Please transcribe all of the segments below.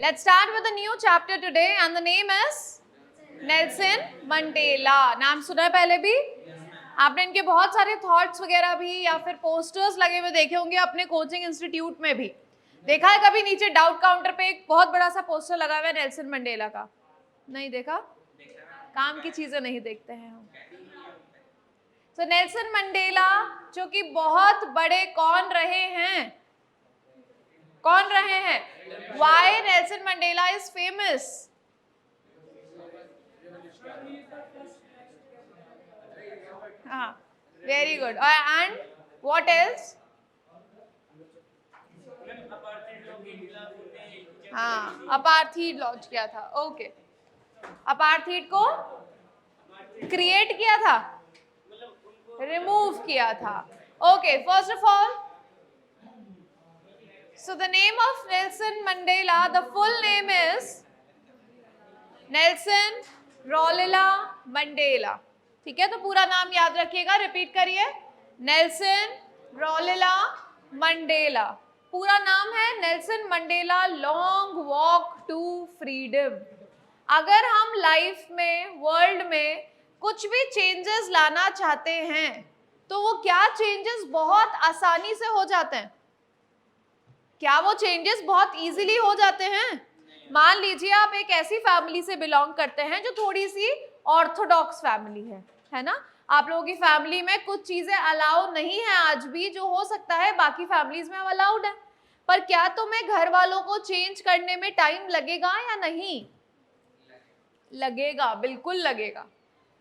let's start with a new chapter today and the name is Nelson Mandela. नाम सुना है पहले भी? आपने इनके बहुत सारे थॉट्स वगैरह भी या फिर पोस्टर्स लगे हुए देखे होंगे अपने कोचिंग इंस्टीट्यूट में भी. देखा है कभी नीचे डाउट काउंटर पे एक बहुत बड़ा सा पोस्टर लगा हुआ है नेल्सन मंडेला का? नहीं देखा? काम की चीजें नहीं देखते हैं हम. तो नेल्सन मंडेला जो कि बहुत बड़े कौन रहे हैं? कौन रहे हैं? Why Nelson Mandela is famous? हाँ, very good. And what else? हाँ, अपार्थीड लॉन्च किया था. ओके, अपार्थीड को क्रिएट किया था, रिमूव किया था. Okay, first of all, so the name of Nelson Mandela, the full name is Nelson Rolihlahla Mandela. ठीक है, तो पूरा नाम याद रखिएगा, रिपीट करिए. Nelson Rolihlahla Mandela. पूरा नाम है Nelson Mandela long walk to freedom. अगर हम लाइफ में, वर्ल्ड में कुछ भी चेंजेस लाना चाहते हैं तो वो क्या चेंजेस बहुत आसानी से हो जाते हैं? क्या वो चेंजेस बहुत इजीली हो जाते हैं? मान लीजिए आप एक ऐसी फैमिली से बिलोंग करते हैं जो थोड़ी सी ऑर्थोडॉक्स फैमिली है ना. आप लोगों की फैमिली में कुछ चीजें अलाउ नहीं है आज भी, जो हो सकता है बाकी फैमिलीज में अलाउड है. पर क्या तुम्हें घर वालों को चेंज करने में टाइम लगेगा या नहीं? लगेगा, बिल्कुल लगेगा.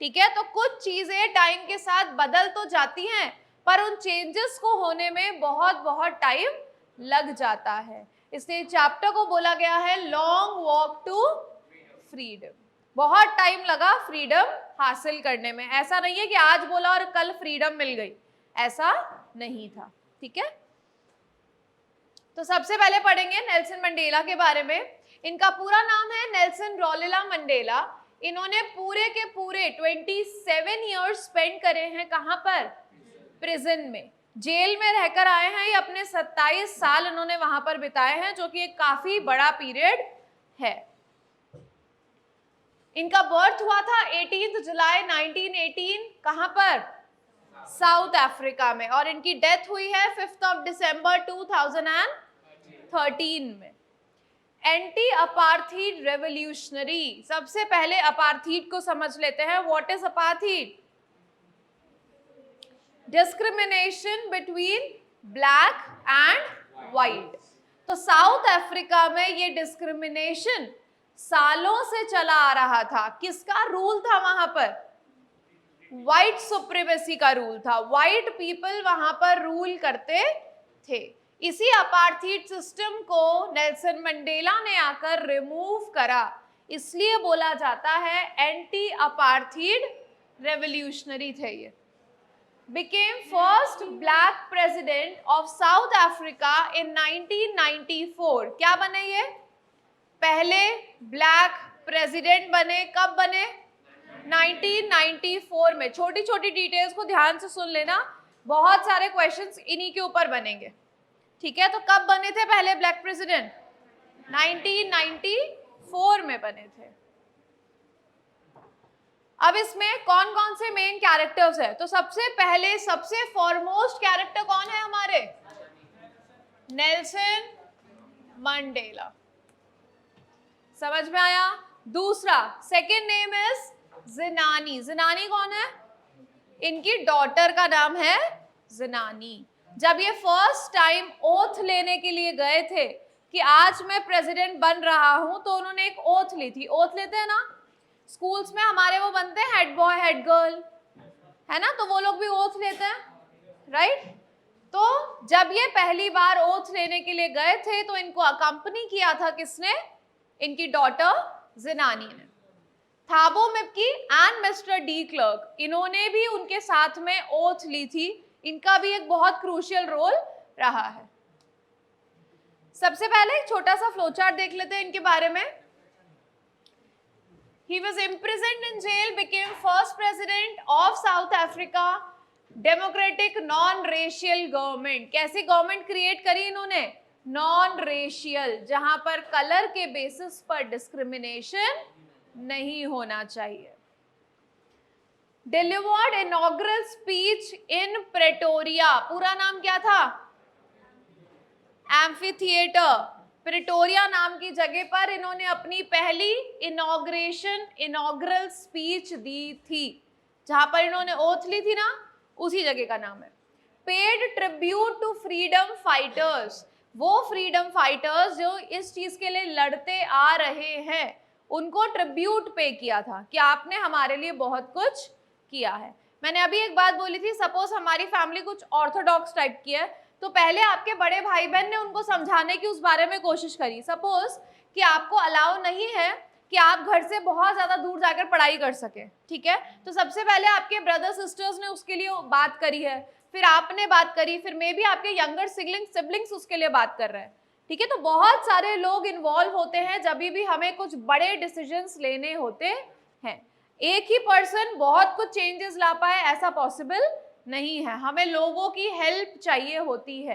ठीक है, तो कुछ चीजें टाइम के साथ बदल तो जाती हैं पर उन चेंजेस को होने में बहुत बहुत टाइम लग जाता है. इसलिए चैप्टर को बोला गया है लॉन्ग वॉक टू फ्रीडम. बहुत टाइम लगा फ्रीडम हासिल करने में. ऐसा नहीं है कि आज बोला और कल फ्रीडम मिल गई, ऐसा नहीं था. ठीक है, तो सबसे पहले पढ़ेंगे नेल्सन मंडेला के बारे में. इनका पूरा नाम है नेल्सन रोलिह्ला मंडेला. इन्होंने पूरे के पूरे 27 ईयर्स स्पेंड करे हैं. कहां पर? प्रिजन में, जेल में रहकर आए हैं. ये अपने 27 साल इन्होंने वहां पर बिताए हैं, जो कि एक काफी बड़ा पीरियड है. इनका बर्थ हुआ था 18 जुलाई 1918. कहां पर? साउथ अफ्रीका में. और इनकी डेथ हुई है 5 दिसंबर 2013 में. Anti apartheid revolutionary. सबसे पहले अपार्थीड को समझ लेते हैं. What is apartheid? Discrimination between black and white. तो साउथ अफ्रीका में ये डिस्क्रिमिनेशन सालों से चला आ रहा था. किसका रूल था वहां पर? व्हाइट सुप्रीमेसी का रूल था. व्हाइट पीपल वहां पर रूल करते थे. इसी अपार्थीड सिस्टम को नेल्सन मंडेला ने आकर रिमूव करा. इसलिए बोला जाता है एंटी अपार्थीड रेवोल्यूशनरी थे ये. became first black president of South Africa in 1994. क्या बने ये? पहले ब्लैक प्रेसिडेंट बने. कब बने? 1994 में. छोटी छोटी डिटेल्स को ध्यान से सुन लेना, बहुत सारे क्वेश्चंस इन्हीं के ऊपर बनेंगे. ठीक है, तो कब बने थे पहले ब्लैक प्रेसिडेंट? 1994 में बने थे. अब इसमें कौन कौन से मेन कैरेक्टर्स है? तो सबसे पहले सबसे फॉरमोस्ट कैरेक्टर कौन है हमारे? Nelson Mandela. समझ में आया? दूसरा, सेकंड नेम इज ज़िनानी. ज़िनानी कौन है? इनकी डॉटर का नाम है ज़िनानी. जब ये फर्स्ट टाइम ओथ लेने के लिए गए थे कि आज मैं प्रेसिडेंट बन रहा हूं, तो उन्होंने एक ओथ ली थी. ओथ लेते हैं ना स्कूल्स में हमारे, वो बनते हैं हेड बॉय हेड गर्ल, है ना, तो वो लोग भी ओथ लेते हैं, राइट. तो जब ये पहली बार ओथ लेने के लिए गए थे तो इनको अकंपनी किया था किसने? इनकी डॉटर ज़िनानी ने. थाबो मिप्की एंड मिस्टर डी क्लर्क, इन्होंने भी उनके साथ में ओथ ली थी. इनका भी एक बहुत क्रूशियल रोल रहा है. सबसे पहले एक छोटा सा फ्लोचार्ट देख लेते हैं इनके बारे में. He was imprisoned in jail, became first president of South Africa, democratic non racial government. कैसी गवर्नमेंट क्रिएट करी इन्होंने? नॉन रेशियल, जहां पर कलर के बेसिस पर डिस्क्रिमिनेशन नहीं होना चाहिए। Delivered inaugural speech in Pretoria, पूरा नाम क्या था? एम्फीथिएटर। प्रेटोरिया नाम की जगह पर इन्होंने अपनी पहली इनॉग्रल स्पीच दी थी, जहां पर इन्होंने ओथ ली थी ना, उसी जगह का नाम है। Paid tribute to freedom fighters, वो फ्रीडम फाइटर्स जो इस चीज के लिए लड़ते आ रहे हैं, उनको ट्रिब्यूट पे किया था कि आपने हमारे लिए बहुत कुछ किया है। मैंने अभी एक बात बोली थी, सपोज हमारी फैमिली कुछ ऑर्थोडॉक्स टाइप की है, तो पहले आपके बड़े भाई बहन ने उनको समझाने की उस बारे में कोशिश करी। सपोज कि आपको अलाउ नहीं है कि आप घर से बहुत ज्यादा दूर जाकर पढ़ाई कर सके, ठीक है, तो सबसे पहले आपके ब्रदर सिस्टर्स ने उसके लिए बात करी है, फिर आपने बात करी, फिर मे बी आपके यंगर सिबलिंग्स उसके लिए बात कर रहे हैं, ठीक है। तो बहुत सारे लोग इन्वॉल्व होते हैं जब भी हमें कुछ बड़े डिसीजंस लेने होते हैं। एक ही पर्सन बहुत कुछ चेंजेस ला पाए ऐसा पॉसिबल नहीं है, हमें लोगों की हेल्प चाहिए होती है।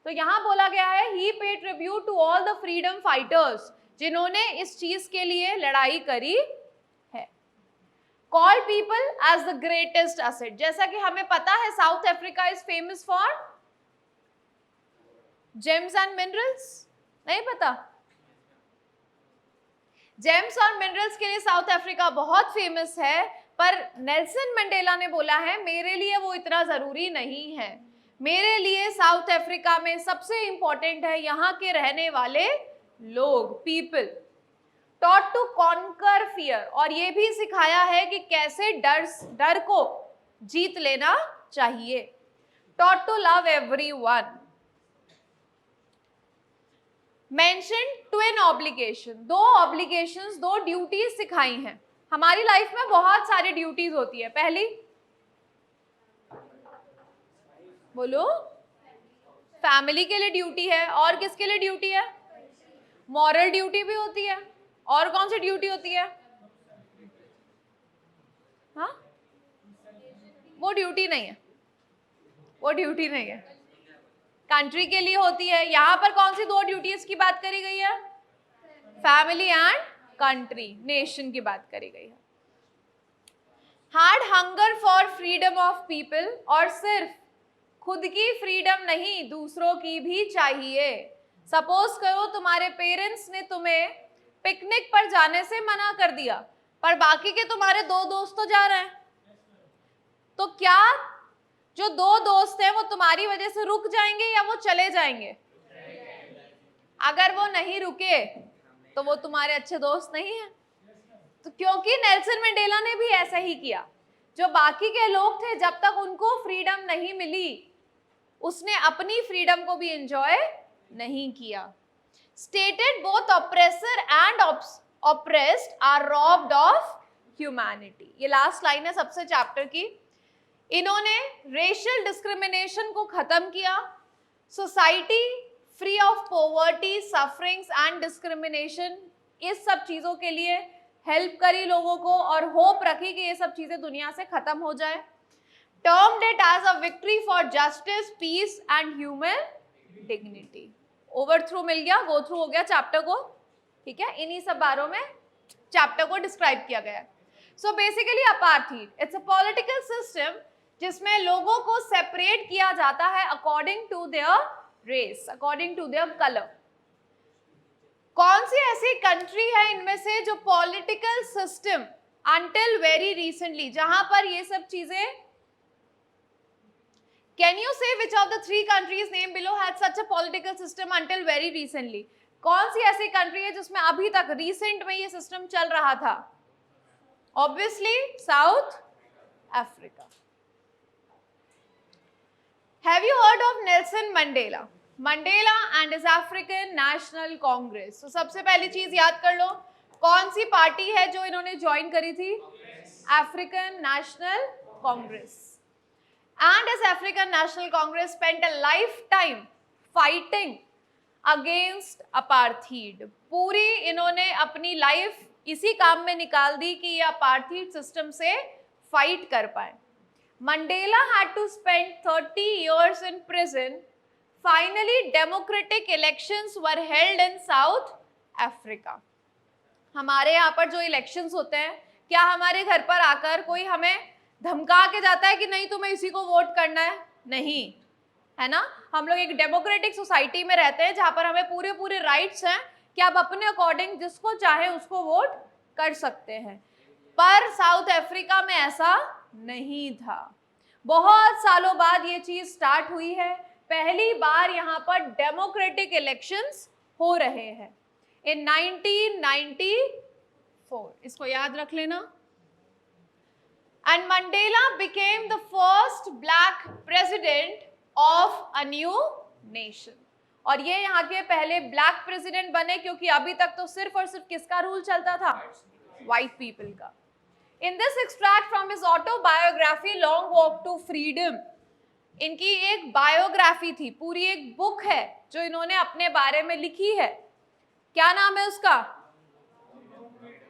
तो यहां बोला गया है ही pay tribute to all the freedom fighters, जिन्होंने इस चीज के लिए लड़ाई करी है। Call people as the greatest asset, जैसा कि हमें पता है South Africa is famous for gems and minerals, नहीं पता? जेम्स और मिनरल्स के लिए साउथ अफ्रीका बहुत फेमस है, पर नेल्सन मंडेला ने बोला है मेरे लिए वो इतना जरूरी नहीं है, मेरे लिए साउथ अफ्रीका में सबसे इंपॉर्टेंट है यहाँ के रहने वाले लोग, people. Taught to conquer fear, और ये भी सिखाया है कि कैसे डर को जीत लेना चाहिए। Taught to love everyone. Mention twin obligation, दो ऑब्लिगेशंस, दो ड्यूटीज सिखाई हैं। हमारी लाइफ में बहुत सारी ड्यूटीज होती है। पहली बोलो, फैमिली के लिए ड्यूटी है, और किसके लिए ड्यूटी है? मॉरल ड्यूटी भी होती है, और कौन सी ड्यूटी होती है? हाँ, वो ड्यूटी नहीं है, वो ड्यूटी नहीं है, कंट्री के लिए होती है। यहां पर कौन सी दो ड्यूटीज की बात करी गई है? फैमिली एंड कंट्री, नेशन की बात करी गई है। Hard hunger for freedom of people, और सिर्फ खुद की फ्रीडम नहीं दूसरों की भी चाहिए। सपोज करो तुम्हारे पेरेंट्स ने तुम्हें पिकनिक पर जाने से मना कर दिया, पर बाकी के तुम्हारे दो दोस्त तो जा रहे हैं, तो क्या जो दो दोस्त हैं वो तुम्हारी वजह से रुक जाएंगे या वो चले जाएंगे? अगर वो नहीं रुके तो वो तुम्हारे अच्छे दोस्त नहीं है। तो क्योंकि नेल्सन मंडेला ने भी ऐसा ही किया, जो बाकी के लोग थे जब तक उनको फ्रीडम नहीं मिली, उसने अपनी फ्रीडम को भी एंजॉय नहीं किया। Stated both oppressor and oppressed are robbed of humanity, ये लास्ट लाइन है सबसे चैप्टर की। इन्होंने रेशियल डिस्क्रिमिनेशन को खत्म किया, society free of poverty, sufferings and discrimination, इस सब चीजों के लिए हेल्प करी लोगों को, और होप रखी कि ये सब चीजें दुनिया से खत्म हो जाए। Termed it as a victory for justice, peace and human dignity. ओवरथ्रू मिल गया, गो थ्रू हो गया चैप्टर को, ठीक है, इन्हीं सब बारों में चैप्टर को डिस्क्राइब किया गया है। So basically apartheid, it's a political system जिसमें लोगों को सेपरेट किया जाता है according to their race, according to their colour. कौन सी ऐसी कंट्री है इनमें से जो political system until very recently, जहां पर ये सब चीजें, can you say which of the three countries name below had such a political system until very recently? कौन सी ऐसी कंट्री है जिसमें अभी तक रिसेंट में ये सिस्टम चल रहा था? Obviously south Africa. Have you heard of Nelson Mandela? Mandela and his African National Congress. तो सबसे पहली चीज याद कर लो, कौन सी पार्टी है जो इन्होंने ज्वाइन करी थी? African National Congress. And his African National Congress spent a lifetime fighting against apartheid. पूरी इन्होंने अपनी लाइफ इसी काम में निकाल दी कि ये अपार्थीड सिस्टम से फाइट कर पाए। Mandela had to spend 30 years in prison finally democratic elections were held in South Africa. हमारे यहाँ पर जो इलेक्शंस होते हैं, क्या हमारे घर पर आकर कोई हमें धमका के जाता है कि नहीं तुम्हें इसी को वोट करना है? नहीं, है ना। हम लोग एक डेमोक्रेटिक सोसाइटी में रहते हैं जहां पर हमें पूरे पूरे राइट्स हैं कि आप अपने अकॉर्डिंग जिसको चाहे उसको वोट कर सकते हैं। पर साउथ अफ्रीका में ऐसा नहीं था। बहुत सालों बाद ये चीज स्टार्ट हुई है। पहली बार यहाँ पर डेमोक्रेटिक इलेक्शंस हो रहे हैं इन 1994। इसको याद रख लेना। And Mandela became the first black president of a new nation. और ये यहाँ के पहले ब्लैक प्रेसिडेंट बने, क्योंकि अभी तक तो सिर्फ और सिर्फ किसका रूल चलता था? व्हाइट पीपल का। In this extract from his autobiography Long Walk to Freedom, इनकी एक बायोग्राफी थी, पूरी एक बुक है जो इन्होंने अपने बारे में लिखी है। क्या नाम है उसका?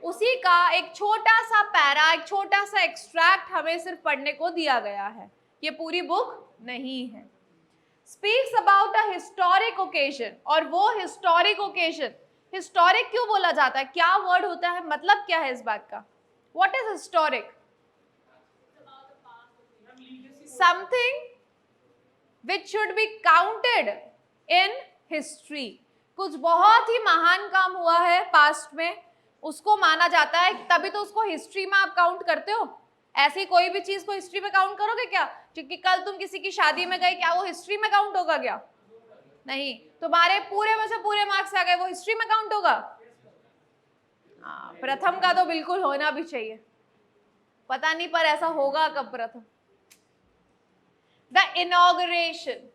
उसी का एक छोटा सा पैरा, एक छोटा सा एक्सट्रैक्ट हमें सिर्फ पढ़ने को दिया गया है, ये पूरी बुक नहीं है। Speaks about a historic occasion, और वो हिस्टोरिक ओकेजन, हिस्टोरिक क्यों बोला जाता है, क्या वर्ड होता है, मतलब क्या है इस बात का? What is historic? Something which should be counted in history. कुछ बहुत ही महान काम हुआ है पास्ट में, उसको माना जाता है, तभी तो उसको हिस्ट्री में आप काउंट करते हो। ऐसी कोई भी चीज को हिस्ट्री में काउंट करोगे क्या? क्योंकि कल तुम किसी की शादी में गए, क्या वो हिस्ट्री में काउंट होगा क्या? नहीं। तुम्हारे पूरे में से पूरे मार्क्स आ गए, वो हिस्ट्री में काउंट होगा? प्रथम का तो बिल्कुल होना भी चाहिए। पता नहीं पर ऐसा होगा कब प्रथम। द इनॉग्रेशन,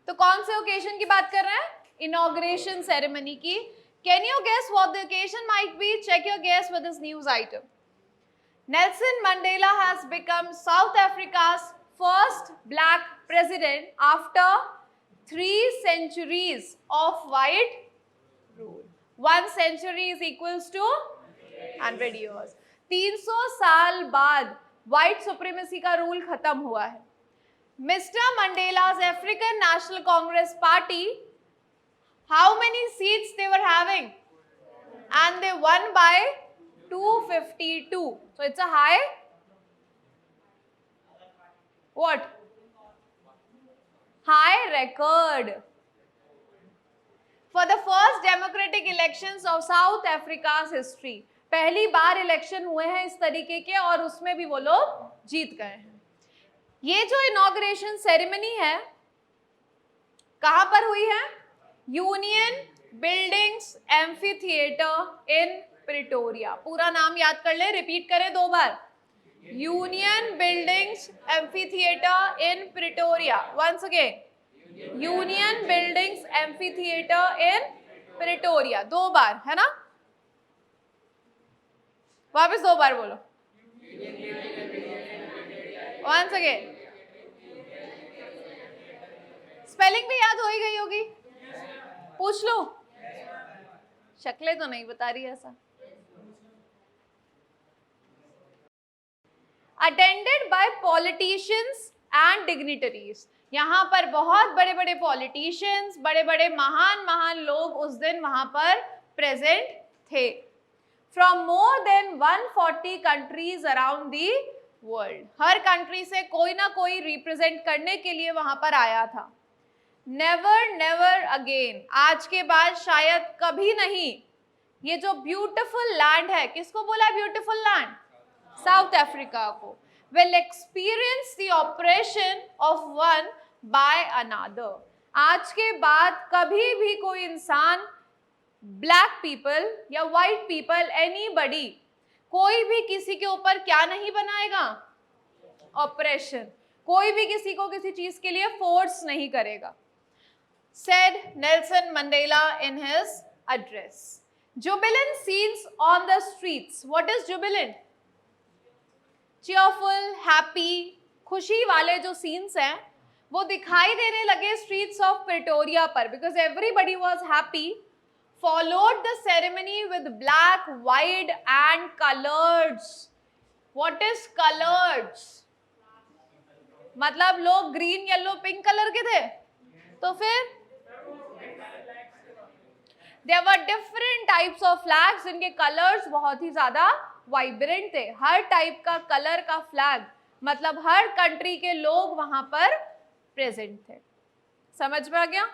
तो कौन से ओकेजन की बात कर रहे हैं? इनॉग्रेशन सेरेमनी की। Can you guess what the occasion might be? Check your guess with this news item. Nelson Mandela has become South Africa's first black president after 3 centuries of white rule. 1 century is equals to 100 years. 300 साल बाद white supremacy का rule खत्म हुआ है। Mr. Mandela's African National Congress Party, how many seats they were having? And they won by 252. So it's a high what? High record. For the first democratic elections of South Africa's history. पहली बार election हुए हैं इस तरीके के, और उसमें भी वो लोग जीत गए हैं। ये जो इनॉग्रेशन सेरेमनी है कहां पर हुई है? Union Buildings amphitheatre in Pretoria. पूरा नाम याद कर ले, रिपीट करें 2 बार। Union Buildings amphitheatre in Pretoria. Once again, Union Buildings amphitheatre in Pretoria. 2 बार, है ना? वापस 2 बार बोलो। Once again. स्पेलिंग भी याद हो ही गई होगी, पूछ लो। शक्लें तो नहीं बता रही ऐसा। Attended by politicians and dignitaries. यहाँ पर बहुत बड़े बड़े पॉलिटिशियंस, बड़े बड़े महान महान लोग उस दिन वहां पर प्रेजेंट थे। From more than 140 countries around the world. Her country से कोई ना कोई रिप्रेजेंट करने के लिए वहां पर आया था। नेवर नेवर अगेन, आज के बाद शायद कभी नहीं, ये जो ब्यूटिफुल लैंड है, किसको बोला ब्यूटिफुल लैंड? साउथ अफ्रीका को। Will experience the operation of one by another. आज के बाद कभी भी कोई इंसान, ब्लैक पीपल या व्हाइट पीपल, एनीबडी, कोई भी किसी के ऊपर क्या नहीं बनाएगा? ऑपरेशन। कोई भी किसी को किसी चीज के लिए फोर्स नहीं करेगा। Said Nelson Mandela in his address. Jubilant scenes on the streets. What is jubilant? Cheerful, happy, खुशी वाले जो scenes हैं वो दिखाई देने लगे streets of Pretoria पर, because everybody was happy. Followed the ceremony with black, white and colors. What is colors? मतलब लोग green, yellow, pink कलर के थे? तो फिर there were different types of flags जिनके कलर्स बहुत ही ज्यादा वाइब्रेंट थे. हर टाइप का कलर का फ्लैग, मतलब हर कंट्री के लोग वहां पर प्रेजेंट थे. समझ में आ गया?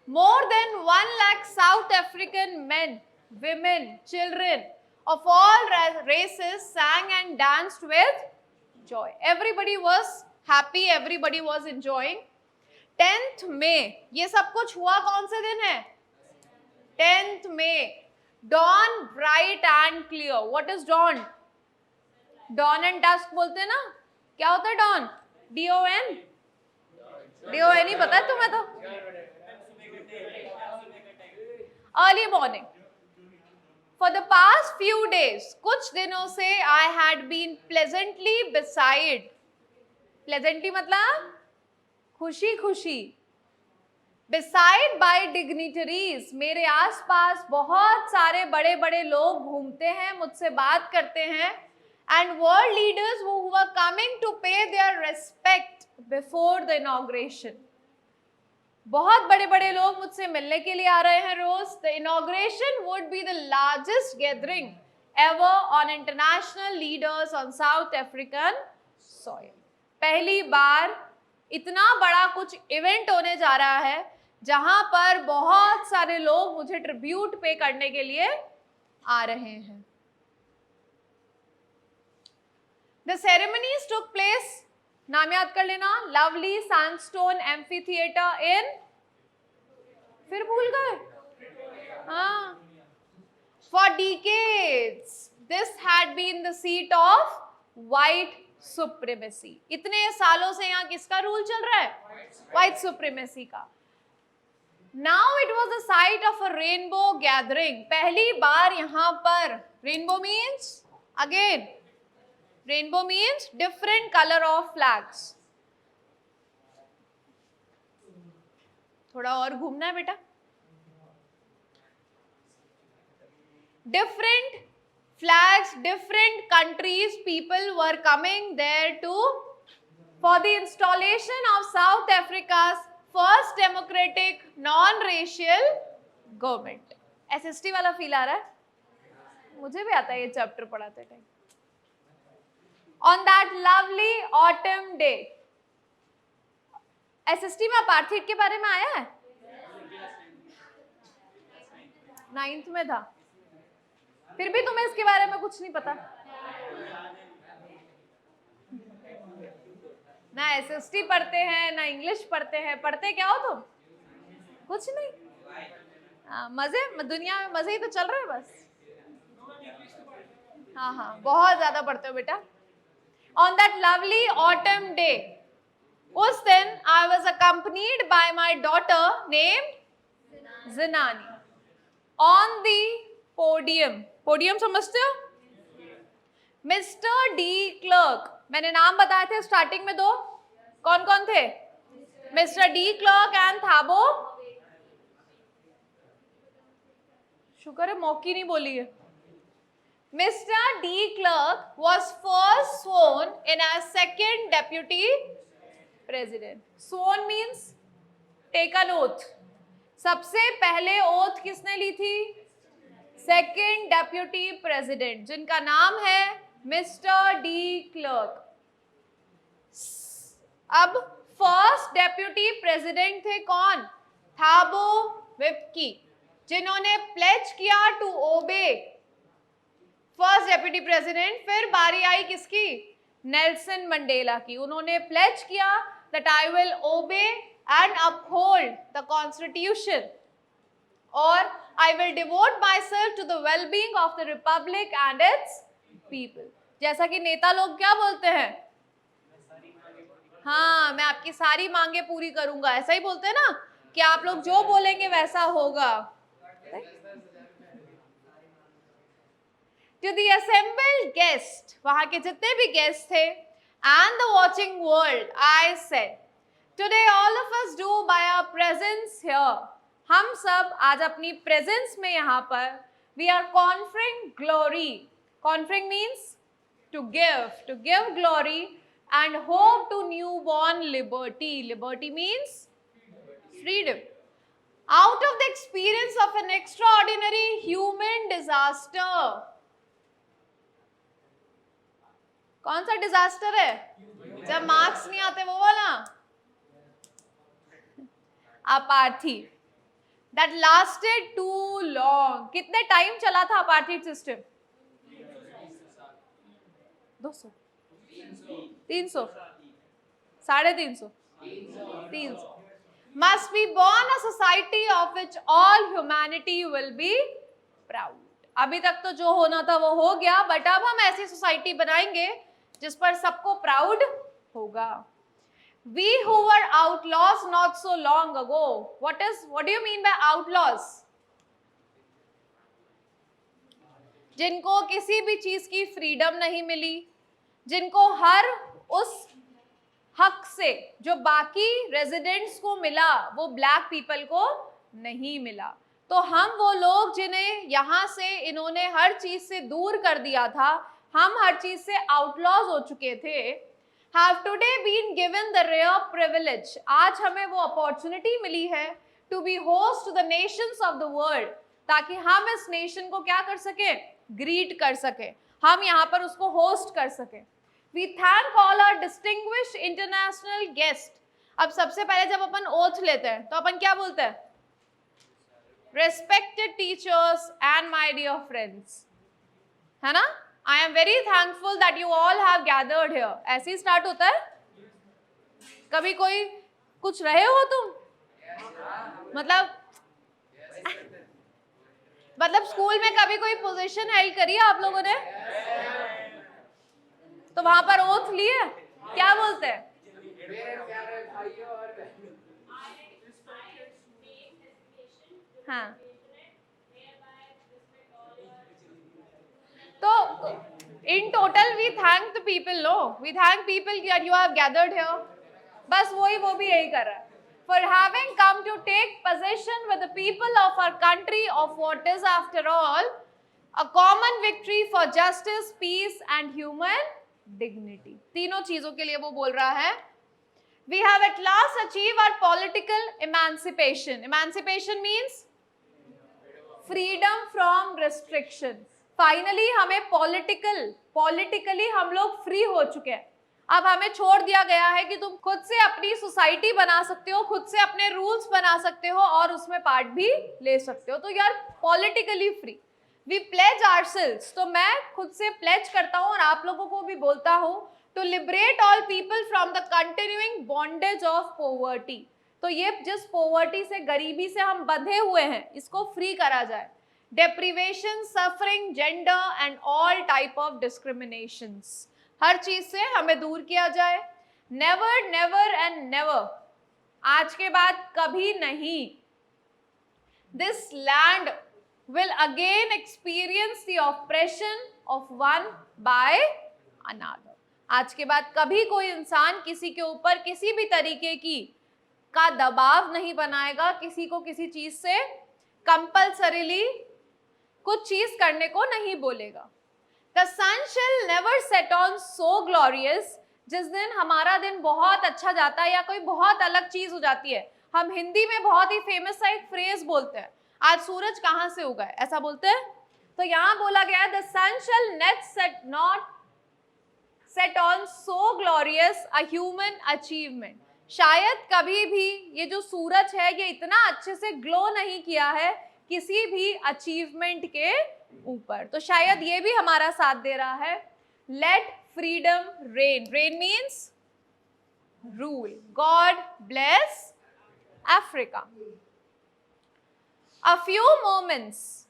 More than 1 lakh South African men, women, children of all races sang and danced with joy. Everybody was happy, everybody was enjoying. 10th May, ये सब कुछ हुआ कौन से दिन है? 10th May. Dawn bright and clear. What is dawn? Dawn and dusk बोलते हैं ना? क्या होता है dawn? D-O-N? D-O-N ही पता है तुम्हें तो? Early morning. For the past few days, कुछ दिनों से I had been pleasantly beside. Pleasantly मतलब खुशी खुशी. Beside by dignitaries, मेरे आसपास बहुत सारे बड़े बड़े लोग घूमते हैं, मुझसे बात करते हैं, and world leaders who were coming to pay their respect before the inauguration. बहुत बड़े बड़े लोग मुझसे मिलने के लिए आ रहे हैं रोज. The inauguration would be the largest gathering ever on international leaders on South African soil. पहली बार इतना बड़ा कुछ इवेंट होने जा रहा है जहां पर बहुत सारे लोग मुझे ट्रिब्यूट पे करने के लिए आ रहे हैं. The ceremonies took place, नाम याद कर लेना, lovely sandstone amphi theatre in, फिर भूल गए, हाँ, for decades this had been the seat of white supremacy. इतने सालों से यहाँ किसका रूल चल रहा है? white supremacy का. Now it was the site of a rainbow gathering. पहली बार यहाँ पर, rainbow means again, rainbow means different color of flags. थोड़ा और घूमना है बेटा. Different flags, different countries, people were coming there to for the installation of South Africa's first democratic non-racial government. SST वाला feel आ रहा है? मुझे भी आता है ये चैप्टर पढ़ाते time. On that lovely autumn day, SST में अपार्थाइड के बारे में आया है? 9th में था. फिर भी तुम्हें इसके बारे में कुछ नहीं पता? ना SST पढ़ते हैं, ना इंग्लिश पढ़ते हैं. पढ़ते क्या हो तुम? कुछ नहीं. मजे, दुनिया में मजे ही तो चल रहे हैं बस. हाँ हाँ, बहुत ज्यादा पढ़ते हो बेटा. On that lovely autumn day, उस दिन I was accompanied by my daughter named Zinani. On the podium, podium समझते हो? Mr. D. Clerk, मैंने नाम बताए थे स्टार्टिंग में दो. कौन कौन थे? Mr. D. Clerk and Thabo. शुक्र है मौकी नहीं बोली है. Mr. D. Clerk was first sworn in as second deputy president. Sworn means take an oath. सबसे पहले ओथ किसने ली थी? सेकेंड डेप्यूटी प्रेसिडेंट, जिनका नाम है मिस्टर डी क्लर्क. अब फर्स्ट डेप्यूटी प्रेसिडेंट थे कौन? थाबो विप्की, जिन्होंने प्लेज किया to obey. First deputy president. फिर बारी आई किसकी? नेल्सन मंडेला की. उन्होंने प्लेज किया that I will obey and uphold the constitution, or I will devote myself to the well-being of the republic and its people. जैसा कि नेता लोग क्या बोलते हैं? हाँ, मैं आपकी सारी मांगे पूरी करूंगा, ऐसा ही बोलते हैं ना कि आप लोग जो बोलेंगे वैसा होगा. To the assembled guest, वहां के जितने भी गेस्ट थे, and the watching world, I said, Today all of us do by our presence here. हम सब आज अपनी presence में यहाँ पर we are conferring glory. Conferring means to give glory and hope to newborn liberty. Liberty means freedom. Out of the experience of an extraordinary human disaster. कौन सा disaster है? जब मार्क्स नहीं आते वो वाला? अपार्थी. That lasted too long. कितने time चला था apartheid system? 200, 300, 350, 300. Must be born a society of which all humanity will be proud. अभी तक तो जो होना था वो हो गया, बट अब हम ऐसी सोसाइटी बनाएंगे जिस पर सबको प्राउड होगा. We who were outlaws not so long ago. What do you mean by outlaws? जिनको किसी भी चीज की फ्रीडम नहीं मिली, जिनको हर उस हक से जो बाकी रेजिडेंट्स को मिला वो ब्लैक पीपल को नहीं मिला. तो हम वो लोग जिन्हें यहाँ से इन्होंने हर चीज से दूर कर दिया था, हम हर चीज से आउटलॉज हो चुके थे, have today been given the rare privilege. आज हमें वो अपॉर्चुनिटी मिली है to be host to the nations of the world, ताकि हम इस नेशन को क्या कर सके? ग्रीट कर सके, हम यहाँ पर उसको होस्ट कर सके. We thank all our distinguished international guests. अब सबसे पहले जब अपन ओथ लेते हैं तो अपन क्या बोलते हैं? Respected teachers and my dear friends, है ना? I am very thankful that you all have gathered here. ऐसे ही स्टार्ट होता है? कभी कोई कुछ रहे हो तुम? मतलब स्कूल में कभी कोई पोजीशन हेल्ड करी है आप लोगों ने? तो वहां पर ओथ लिए, क्या बोलते हैं? हाँ. तो in total we thank the people, no? We thank people that you have gathered here. बस वो भी यही कर रहा है. For having come to take possession with the people of our country of what is after all a common victory for justice, peace and human dignity. तीनों चीजों के लिए वो बोल रहा है. We have at last achieved our political emancipation. Emancipation means freedom from restriction. Finally हमें politically हम लोग फ्री हो चुके हैं. अब हमें छोड़ दिया गया है कि तुम खुद से अपनी सोसाइटी बना सकते हो, खुद से अपने रूल्स बना सकते हो और उसमें पार्ट भी ले सकते हो. तो यार politically free. We pledge ourselves. तो मैं खुद से प्लेज करता हूँ और आप लोगों को भी बोलता हूँ to liberate all people from the continuing bondage of poverty. तो ये जिस पॉवर्टी से, गरीबी से हम बंधे हुए हैं, इसको फ्री करा जाए. deprivation, suffering, gender and all type of discriminations. हर चीज से हमें दूर किया जाए. never, never and never. आज के बाद कभी नहीं. This land will again experience the oppression of one by another. आज के बाद कभी कोई इंसान किसी के ऊपर किसी भी तरीके का दबाव नहीं बनाएगा, किसी को किसी चीज से कंपल्सरीली कुछ चीज करने को नहीं बोलेगा. The sun shall never set on so glorious. जिस दिन हमारा दिन बहुत अच्छा जाता है या कोई बहुत अलग चीज हो जाती है, हम हिंदी में बहुत ही फेमस सा एक फ्रेज बोलते हैं, आज सूरज कहाँ से उगा है, ऐसा बोलते हैं. तो यहाँ बोला गया है the sun shall not set on so glorious a human achievement. शायद कभी भी ये जो सूरज है ये इतना अच्छे से ग्लो नहीं किया है किसी भी अचीवमेंट के ऊपर. तो शायद ये भी हमारा साथ दे रहा है. Let freedom reign. Reign means rule. God bless Africa. A few moments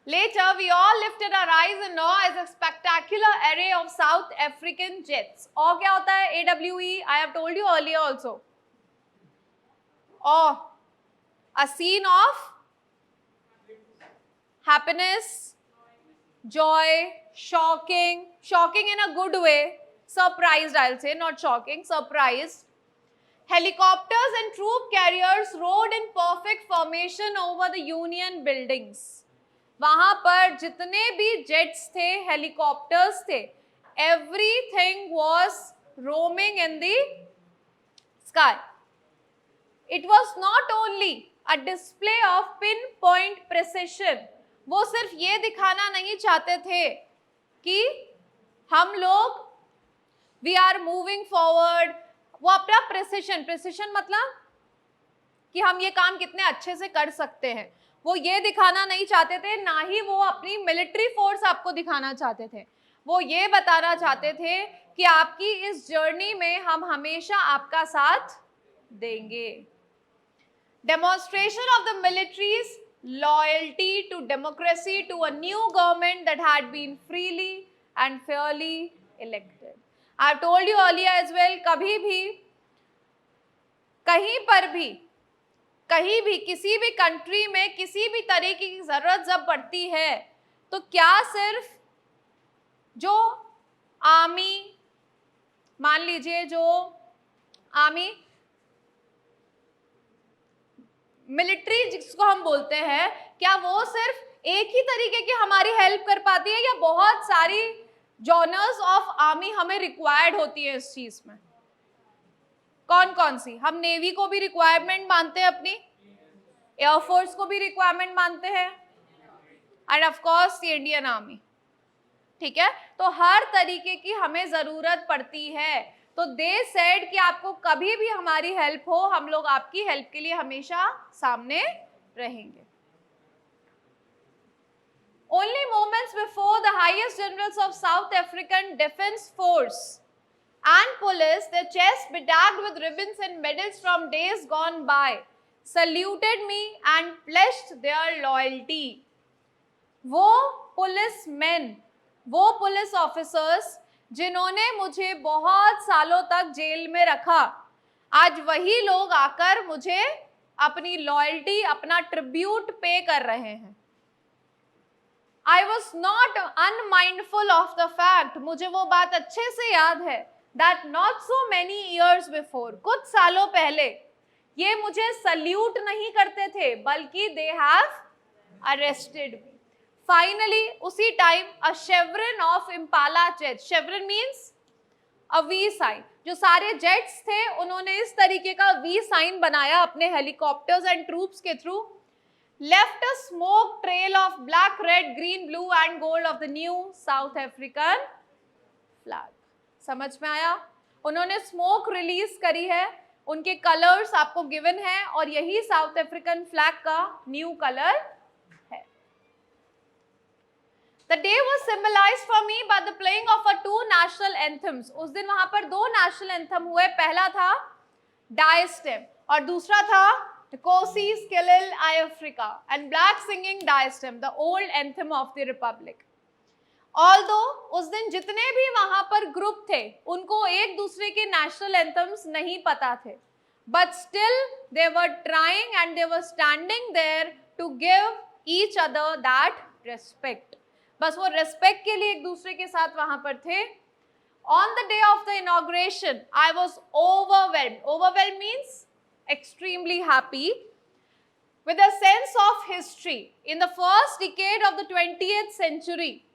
later, we all lifted our eyes in awe as a spectacular array of South African jets. और क्या होता है AWE? I have told you earlier also. Awe. A scene of happiness, joy, shocking in a good way, surprised I'll say, not shocking, surprised. Helicopters and troop carriers rode in perfect formation over the Union buildings. वहां पर जितने भी jets थे, helicopters थे, everything was roaming in the sky. It was not only a display of pinpoint precision. वो सिर्फ ये दिखाना नहीं चाहते थे कि हम लोग we are moving forward. वो अपना precision मतलब कि हम ये काम कितने अच्छे से कर सकते हैं, वो ये दिखाना नहीं चाहते थे, ना ही वो अपनी मिलिट्री फोर्स आपको दिखाना चाहते थे. वो ये बताना चाहते थे कि आपकी इस जर्नी में हम हमेशा आपका साथ देंगे. Demonstration of the military's loyalty to democracy, to a new government that had been freely and fairly elected. I have told you earlier as well, कभी भी कहीं पर भी कहीं भी किसी भी कंट्री में किसी भी तरीके की जरूरत जब पड़ती है तो क्या सिर्फ जो आर्मी, मान लीजिए जो आर्मी मिलिट्री जिसको हम बोलते हैं, क्या वो सिर्फ एक ही तरीके की हमारी हेल्प कर पाती है या बहुत सारी जॉनर्स ऑफ आर्मी हमें रिक्वायर्ड होती है इस चीज में? कौन कौन सी? हम नेवी को भी रिक्वायरमेंट मानते हैं, अपनी एयरफोर्स को भी रिक्वायरमेंट मानते हैं, end of course the Indian army. ठीक है, तो हर तरीके की हमें जरूरत पड़ती है. तो दे सेड कि आपको कभी भी हमारी हेल्प हो, हम लोग आपकी हेल्प के लिए हमेशा सामने रहेंगे. Only moments before, the highest generals of South African Defence Force and police, their chests bedagged with ribbons and medals from days gone by, saluted me and pledged their loyalty. वो police man, वो police officers जिन्होंने मुझे बहुत सालों तक jail में रखा, आज वही लोग आकर मुझे अपनी लॉयल्टी, अपना ट्रिब्यूट पे कर रहे हैं. I was not unmindful of the fact, मुझे वो बात अच्छे से याद है, that not so many years before, कुछ सालों पहले ये मुझे सल्यूट नहीं करते थे, बल्कि they have arrested me. Finally, उसी time a chevron of Impala jets, chevron means a V sign, जो सारे जेट्स थे उन्होंने इस तरीके का V साइन बनाया अपने हेलीकॉप्टर्स एंड ट्रूप्स के through, left a smoke trail of black, red, green, blue and gold of the new South African flag. समझ में आया? उन्होंने स्मोक रिलीज करी है, उनके कलर्स आपको गिवन है और यही साउथ अफ्रीकन फ्लैग का न्यू कलर है. The day was symbolized for me by the playing of a two national anthems. उस दिन वहां पर दो नेशनल एंथम हुए, पहला था डायस्टेम और दूसरा था Nkosi Sikelel' iAfrika, and black singing Diastem, the old anthem of the Republic. Although उस दिन जितने भी वहां पर ग्रुप थे उनको एक दूसरे के नेशनल एंथम्स नहीं पता थे, but still they were trying and they were standing there to give each other that respect. बस वो respect के लिए एक दूसरे के साथ वहां पर थे. On the day of the inauguration, I was overwhelmed. Overwhelmed means extremely happy, with a sense of history. In the first decade of the 20th century,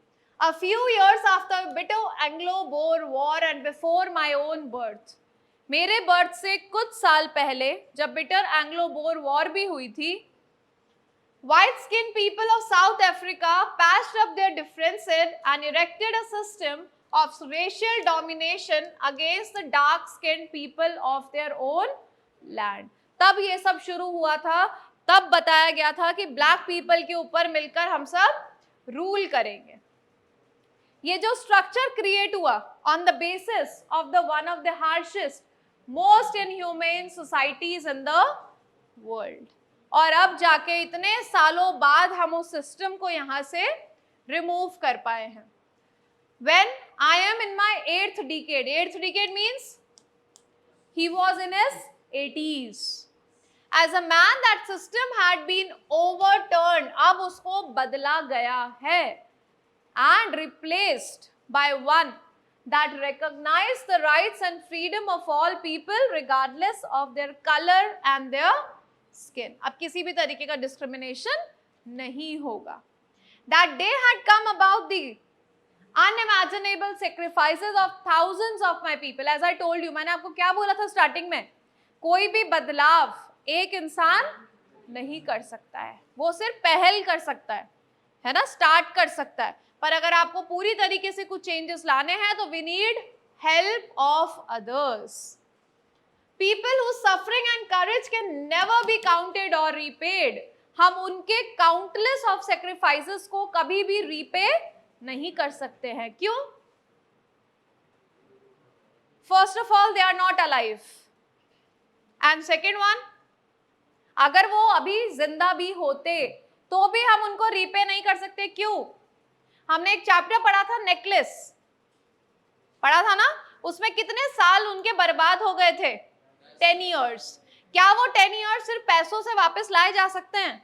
a few years after bitter Anglo-Boer war and before my own birth, मेरे birth से कुछ साल पहले जब bitter Anglo-bore war भी हुई थी, white skinned people of South Africa patched up their differences and erected a system of racial domination against the dark skinned people of their own land. तब ये सब शुरू हुआ था, तब बताया गया था कि ब्लैक पीपल के ऊपर मिलकर हम सब रूल करेंगे. ये जो स्ट्रक्चर क्रिएट हुआ on the basis of the one of the harshest most inhumane societies in the world, और अब जाके इतने सालों बाद हम उस सिस्टम को यहाँ से रिमूव कर पाए हैं. When I am in my 8th decade means he was in his 80s. As a man, that system had been overturned. अब उसको बदला गया है and replaced by one that recognized the rights and freedom of all people regardless of their color and their skin. अब किसी भी तरीके का discrimination नहीं होगा. That day had come about the unimaginable sacrifices of thousands of my people. As I told you, मैंने आपको क्या बोला था स्टार्टिंग में, कोई भी बदलाव एक इंसान नहीं कर सकता है, वो सिर्फ पहल कर सकता है ना, स्टार्ट कर सकता है। पर अगर आपको पूरी तरीके से कुछ चेंजेस लाने हैं तो we need help of others. People whose suffering and courage can never be counted or repaid. हम उनके काउंटलेस ऑफ सेक्रीफाइसेस को कभी भी रीपे नहीं कर सकते हैं। क्यों? First of all, they are not alive, and second one, अगर वो अभी जिंदा भी होते तो भी हम उनको रीपे नहीं कर सकते। क्यों? हमने एक चैप्टर पढ़ा था, नेकलेस पढ़ा था ना, उसमें कितने साल उनके बर्बाद हो गए थे? 10 years। क्या वो 10 years सिर्फ पैसों से वापस लाए जा सकते हैं?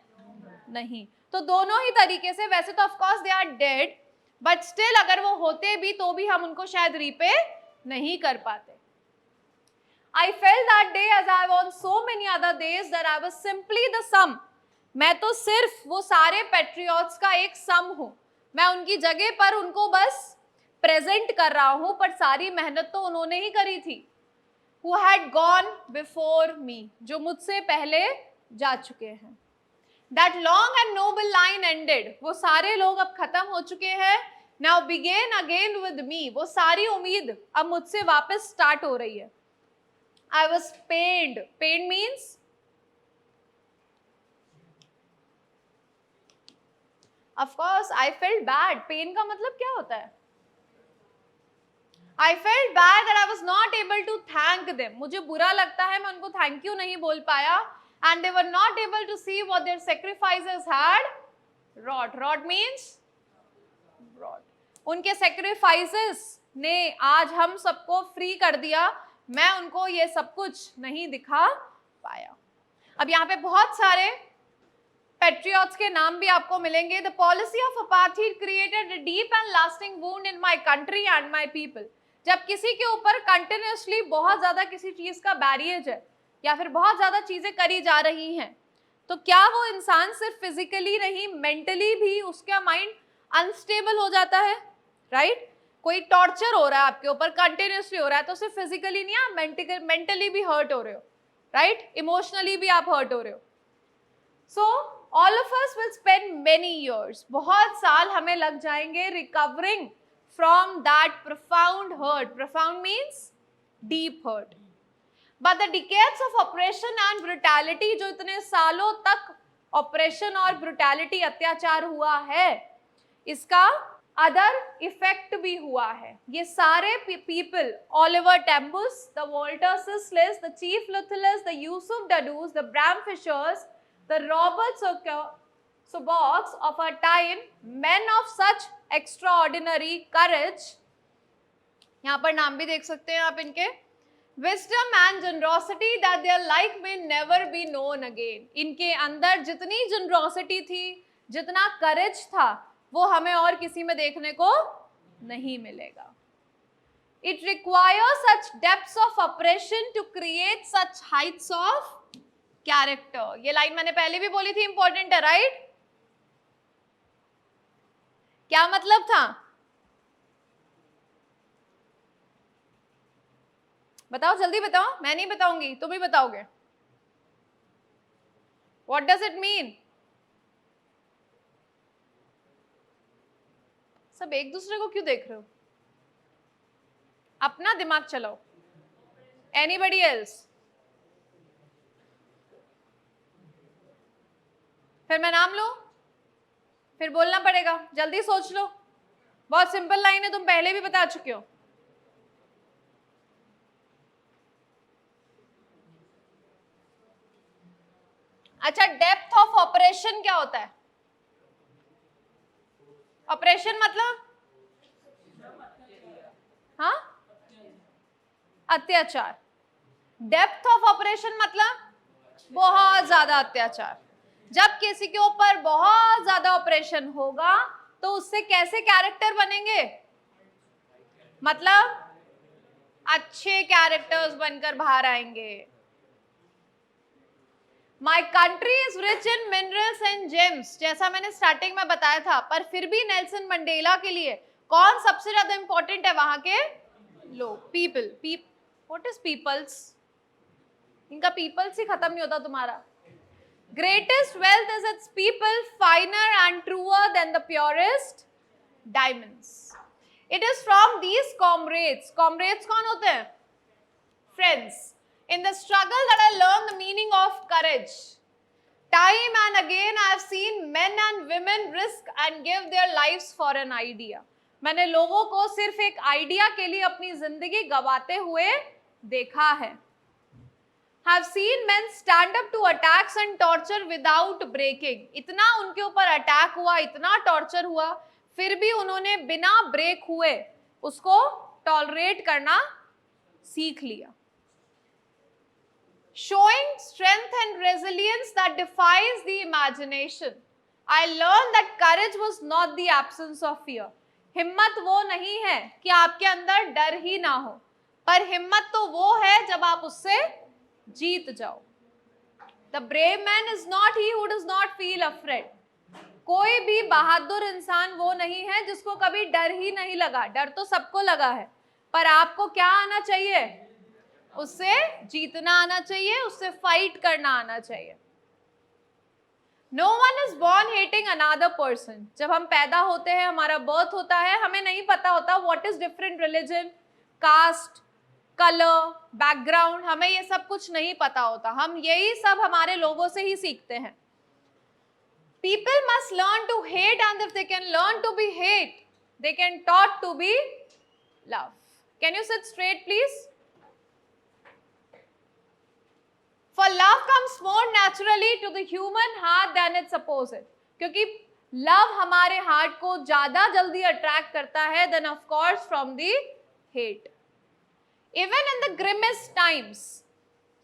नहीं। तो दोनों ही तरीके से, वैसे तो of course they are dead, but still अगर वो होते भी तो भी हम उनको शायद रीपे नहीं कर पाते। I felt that day as I on so many other days that I was simply the sum। मैं तो सिर्फ वो सारे पेट्रियट्स का एक सम हूं, मैं उनकी जगह पर उनको बस प्रेजेंट कर रहा हूं, पर सारी मेहनत तो उन्होंने ही करी थी। Who had gone before me, जो मुझसे पहले जा चुके हैं। That long and noble line ended, वो सारे लोग अब खत्म हो चुके हैं। Now begin again with me, वो सारी उम्मीद अब मुझसे वापस स्टार्ट हो रही है। I was pained, pained means of course I felt bad। pain का मतलब क्या होता है? I felt bad that I was not able to thank them। मुझे बुरा लगता है मैं उनको थैंक यू नहीं बोल पाया। And they were not able to see what their sacrifices had wrought। wrought means brought। उनके sacrifices ने आज हम सबको फ्री कर दिया, मैं उनको ये सब कुछ नहीं दिखा पाया। अब यहाँ पे बहुत सारे पेट्रियट्स के नाम भी आपको मिलेंगे। The policy of apartheid created a deep and lasting wound in my country and my people. जब किसी के ऊपर कंटिन्यूसली बहुत ज्यादा किसी चीज का बैरियज है या फिर बहुत ज्यादा चीजें करी जा रही हैं, तो क्या वो इंसान सिर्फ फिजिकली नहीं, मेंटली भी उसका माइंड अनस्टेबल हो जाता है, राइट? कोई टॉर्चर हो रहा है आपके ऊपर, कंटिन्यूसली हो रहा है, तो सिर्फ फिजिकली नहीं, आप मेंटली भी हर्ट हो रहे हो, राइट? इमोशनली भी आप हर्ट हो रहे हो। So all of us will spend many years, बहुत साल हमें लग जाएंगे recovering from that profound hurt. Profound means deep hurt. But the decades of oppression and brutality, जो इतने सालों तक ऑपरेशन और ब्रूटैलिटी, अत्याचार हुआ है, इसका अदर इफेक्ट भी हुआ है। ये सारे people, Oliver Tambos, the Walter Sisulus, the chief Luthulis, the Yusuf Dadoos, the Bram Fischers, the Robert Sobukwes of a time, men of such extraordinary courage, यहाँ पर नाम भी देख सकते हैं आप इनके, wisdom and generosity that their like may never be known again। इनके अंदर जितनी generosity थी, जितना courage था, वो हमें और किसी में देखने को नहीं मिलेगा। It requires such depths of oppression to create such heights of character। ये लाइन मैंने पहले भी बोली थी, इंपॉर्टेंट है, राइट? क्या मतलब था? बताओ, जल्दी बताओ, मैं नहीं बताऊंगी, तुम ही बताओगे। What does it mean? सब एक दूसरे को क्यों देख रहे हो? अपना दिमाग चलाओ। Anybody else? फिर मैं नाम लूं? फिर बोलना पड़ेगा, जल्दी सोच लो। बहुत सिंपल लाइन है, तुम पहले भी बता चुके हो। अच्छा, डेप्थ ऑफ ऑपरेशन क्या होता है? ऑपरेशन मतलब हाँ, अत्याचार। डेप्थ ऑफ ऑपरेशन मतलब बहुत ज्यादा अत्याचार। जब किसी के ऊपर बहुत ज्यादा ऑपरेशन होगा तो उससे कैसे कैरेक्टर बनेंगे? मतलब अच्छे कैरेक्टर्स बनकर बाहर आएंगे। My country is rich in minerals and gems, जैसा मैंने स्टार्टिंग में बताया था, पर फिर भी नेल्सन मंडेला के लिए कौन सबसे ज्यादा इंपॉर्टेंट है? वहां के लोग, पीपल। What is peoples? इनका पीपल्स ही खत्म नहीं होता तुम्हारा. Greatest wealth is its people, finer and truer than the purest diamonds. It is from these comrades. Comrades कौन होते हैं? Friends. In the struggle that I learned the meaning of courage. Time and again I have seen men and women risk and give their lives for an idea. मैंने लोगों को सिर्फ एक idea के लिए अपनी जिंदगी गवाते हुए देखा है. Have seen men stand up to attacks and torture without breaking. इतना उनके ऊपर अटैक हुआ, इतना टॉर्चर हुआ, फिर भी उन्होंने बिना ब्रेक हुए उसको टॉलरेट करना सीख लिया. Showing strength and resilience that defies the imagination. I learned that courage was not the absence of fear. हिम्मत वो नहीं है कि आपके अंदर डर ही ना हो, पर हिम्मत तो वो है जब आप उससे जीत जाओ. The brave man is not he who does not feel afraid. कोई भी बहादुर इंसान वो नहीं है जिसको कभी डर ही नहीं लगा. डर तो सबको लगा है, पर आपको क्या आना चाहिए? उससे जीतना आना चाहिए, उससे फाइट करना आना चाहिए. No one is born hating another person. जब हम पैदा होते हैं, हमारा बर्थ होता है, हमें नहीं पता होता what is different religion, caste, color, background, हमें ये सब कुछ नहीं पता होता. हम यही सब हमारे लोगों से ही सीखते हैं. People must learn to hate, and if they can learn to be hate, they can taught to be love. Can you sit straight, please? For love comes more naturally to the human heart than its opposite. क्योंकि love हमारे heart को ज़्यादा जल्दी attract करता है than of course from the hate. Even in the grimmest times,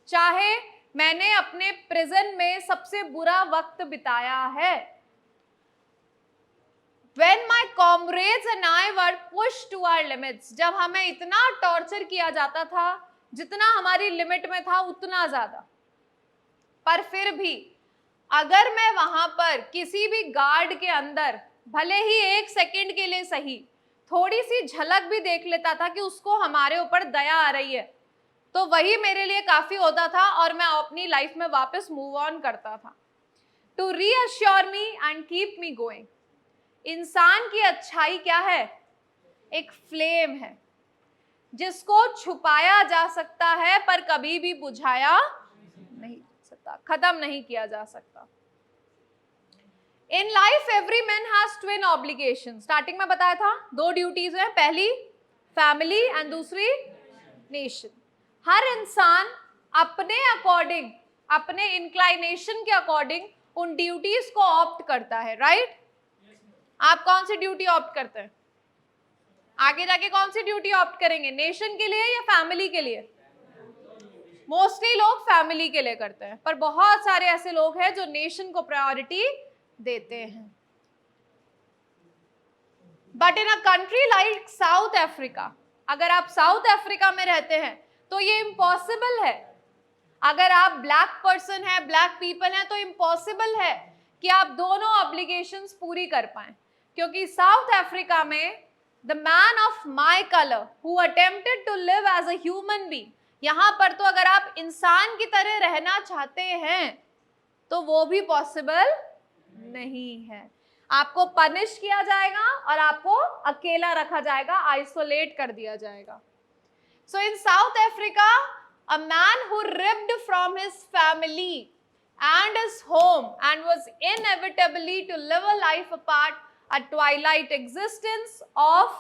चाहे मैंने अपने prison में सबसे बुरा वक्त बिताया है, when my comrades and I were pushed to our limits, जब हमें इतना torture किया जाता था, जितना हमारी लिमिट में था उतना ज़्यादा, पर फिर भी अगर मैं वहां पर किसी भी गार्ड के अंदर भले ही 1 सेकंड के लिए सही थोड़ी सी झलक भी देख लेता था कि उसको हमारे ऊपर दया आ रही है, तो वही मेरे लिए काफी होता था और मैं अपनी लाइफ में वापस मूव ऑन करता था. To reassure me and keep me going. इंसान की अच्छाई क्या है? एक फ्लेम है जिसको छुपाया जा सकता है पर कभी भी बुझाया नहीं, खत्म नहीं किया जा सकता. In life every man has twin obligation. Starting में बताया था 2 ड्यूटीज हैं, पहली फैमिली एंड दूसरी नेशन. हर इंसान अपने अकॉर्डिंग, अपने इंक्लाइनेशन के अकॉर्डिंग उन ड्यूटीज को ऑप्ट करता है. राइट? आप कौन सी ड्यूटी ऑप्ट करते हैं? आगे जाके कौन सी ड्यूटी ऑप्ट करेंगे? नेशन के लिए या फैमिली के लिए? मोस्टली लोग फैमिली के लिए करते हैं, पर बहुत सारे ऐसे लोग हैं जो नेशन को प्रायोरिटी देते हैं. But in a country like south Africa, अगर आप साउथ अफ्रीका में रहते हैं तो ये इम्पॉसिबल है. अगर आप ब्लैक पर्सन है, ब्लैक पीपल है, तो इम्पॉसिबल है कि आप दोनों ऑब्लिगेशंस पूरी कर पाएं, क्योंकि साउथ अफ्रीका में the man of my colour who attempted to live as a human being, यहां पर तो अगर आप इंसान की तरह रहना चाहते हैं तो वो भी पॉसिबल नहीं है. आपको पनिश किया जाएगा और आपको अकेला रखा जाएगा, आइसोलेट कर दिया जाएगा. So in South Africa a man who ripped from his family and his home and was inevitably to live a life apart, a twilight existence of